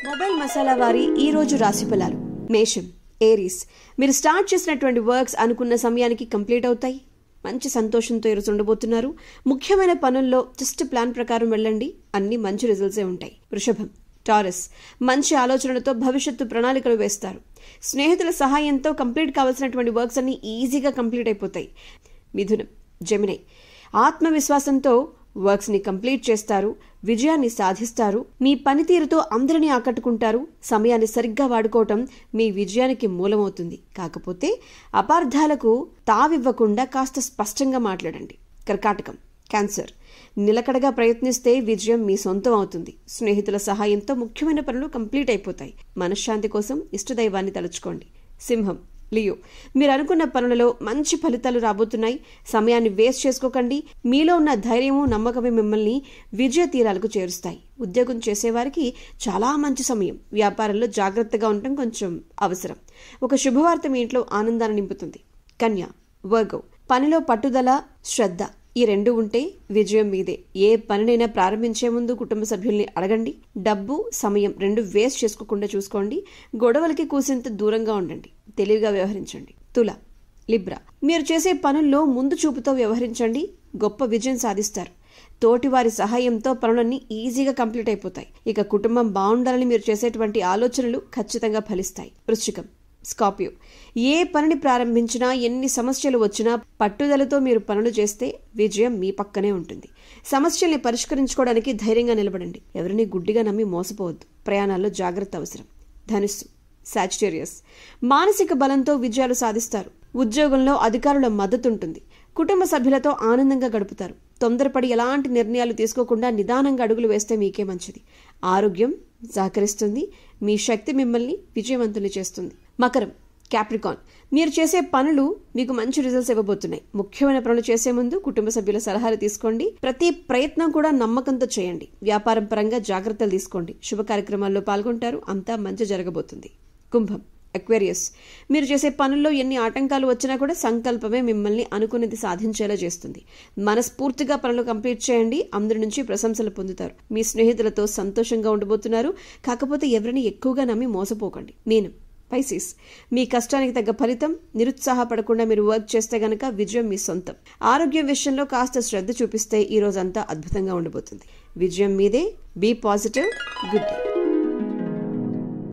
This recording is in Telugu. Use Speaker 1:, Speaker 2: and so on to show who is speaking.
Speaker 1: మొబైల్ మసాలా వారి ఈ రోజు రాశి ఫలాలు. మేషం, ఏరీస్, మీరు స్టార్ట్ చేసినటువంటి వర్క్స్ అనుకున్న సమయానికి కంప్లీట్ అవుతాయి. మంచి సంతోషంతో ఈరోజు ఉండబోతున్నారు. ముఖ్యమైన పనుల్లో జస్ట్ ప్లాన్ ప్రకారం వెళ్ళండి, అన్ని మంచి రిజల్ట్సే ఉంటాయి. వృషభం, టారస్, మంచి ఆలోచనలతో భవిష్యత్తు ప్రణాళికలు వేస్తారు. స్నేహితుల సహాయంతో కంప్లీట్ కావాల్సినటువంటి వర్క్స్ అన్ని ఈజీగా కంప్లీట్ అయిపోతాయి. మిథునం, జెమినై, ఆత్మవిశ్వాసంతో వర్క్స్ ని కంప్లీట్ చేస్తారు, విజయాన్ని సాధిస్తారు. మీ పనితీరుతో అందరినీ ఆకట్టుకుంటారు. సమయాన్ని సరిగ్గా వాడుకోవటం మీ విజయానికి మూలమవుతుంది. కాకపోతే అపార్థాలకు తావివ్వకుండా కాస్త స్పష్టంగా మాట్లాడండి. కర్కాటకం, క్యాన్సర్, నిలకడగా ప్రయత్నిస్తే విజయం మీ సొంతం అవుతుంది. స్నేహితుల సహాయంతో ముఖ్యమైన పనులు కంప్లీట్ అయిపోతాయి. మనశ్శాంతి కోసం ఇష్టదైవాన్ని తలుచుకోండి. సింహం, లియో, మీరు అనుకున్న పనులలో మంచి ఫలితాలు రాబోతున్నాయి. సమయాన్ని వేస్ట్ చేసుకోకండి. మీలో ఉన్న ధైర్యము, నమ్మకమే మిమ్మల్ని విజయ తీరాలకు చేరుస్తాయి. ఉద్యోగం చేసేవారికి చాలా మంచి సమయం. వ్యాపారంలో జాగ్రత్తగా ఉండటం కొంచెం అవసరం. ఒక శుభవార్త మీ ఇంట్లో ఆనందాన్ని నింపుతుంది. కన్య, వర్గో, పనిలో పట్టుదల, శ్రద్ధ ఈ రెండు ఉంటే విజయం మీదే. ఏ పనినైనా ప్రారంభించే ముందు కుటుంబ సభ్యుల్ని అడగండి. డబ్బు, సమయం రెండు వేస్ట్ చేసుకోకుండా చూసుకోండి. గొడవలకి కూసింత దూరంగా ఉండండి. తెలివిగా వ్యవహరించండి. తుల, లిబ్రా, మీరు చేసే పనుల్లో ముందు చూపుతో వ్యవహరించండి. గొప్ప విజయం సాధిస్తారు. తోటివారి సహాయంతో పనులన్నీ ఈజీగా కంప్లీట్ అయిపోతాయి. ఇక కుటుంబం బాగుండాలని మీరు చేసేటువంటి ఆలోచనలు ఖచ్చితంగా ఫలిస్తాయి. వృశ్చికం, స్కార్పియో, ఏ పనిని ప్రారంభించినా, ఎన్ని సమస్యలు వచ్చినా పట్టుదలతో మీరు పనులు చేస్తే విజయం మీ పక్కనే ఉంటుంది. సమస్యల్ని పరిష్కరించుకోవడానికి ధైర్యంగా నిలబడండి. ఎవరిని గుడ్డిగా నమ్మి మోసపోవద్దు. ప్రయాణాల్లో జాగ్రత్త అవసరం. ధనుస్సు, సాజిటేరియస్, మానసిక బలంతో విజయాలు సాధిస్తారు. ఉద్యోగంలో అధికారుల మద్దతు ఉంటుంది. కుటుంబ సభ్యులతో ఆనందంగా గడుపుతారు. తొందరపడి ఎలాంటి నిర్ణయాలు తీసుకోకుండా నిదానంగా అడుగులు వేస్తే మీకే మంచిది. ఆరోగ్యం సహకరిస్తుంది. మీ శక్తి మిమ్మల్ని విజయవంతుల్ని చేస్తుంది. మకరం, క్యాప్రికాన్, మీరు చేసే పనులు మీకు మంచి రిజల్ట్స్ ఇవ్వబోతున్నాయి. ముఖ్యమైన పనులు చేసే ముందు కుటుంబ సభ్యుల సలహాలు తీసుకోండి. ప్రతి ప్రయత్నం కూడా నమ్మకంతో చేయండి. వ్యాపారం పరంగా జాగ్రత్తలు తీసుకోండి. శుభ కార్యక్రమాల్లో పాల్గొంటారు. అంతా మంచి జరగబోతుంది. కుంభం, అక్వేరియస్, మీరు చేసే పనుల్లో ఎన్ని ఆటంకాలు వచ్చినా కూడా సంకల్పమే మిమ్మల్ని అనుకున్నది సాధించేలా చేస్తుంది. మనస్ఫూర్తిగా పనులు కంప్లీట్ చేయండి. అందరి నుంచి ప్రశంసలు పొందుతారు. మీ స్నేహితులతో సంతోషంగా ఉండబోతున్నారు. కాకపోతే ఎవరిని ఎక్కువగా నమ్మి మోసపోకండి. మీనం, పైసిస్, మీ కష్టానికి తగ్గ ఫలితం. నిరుత్సాహపడకుండా మీరు వర్క్ చేస్తే గనక విజయం మీ సొంతం. ఆరోగ్యం విషయంలో కాస్త శ్రద్ధ చూపిస్తే ఈ రోజంతా అద్భుతంగా ఉండబోతుంది. విజయం మీదే. Be positive. Good day.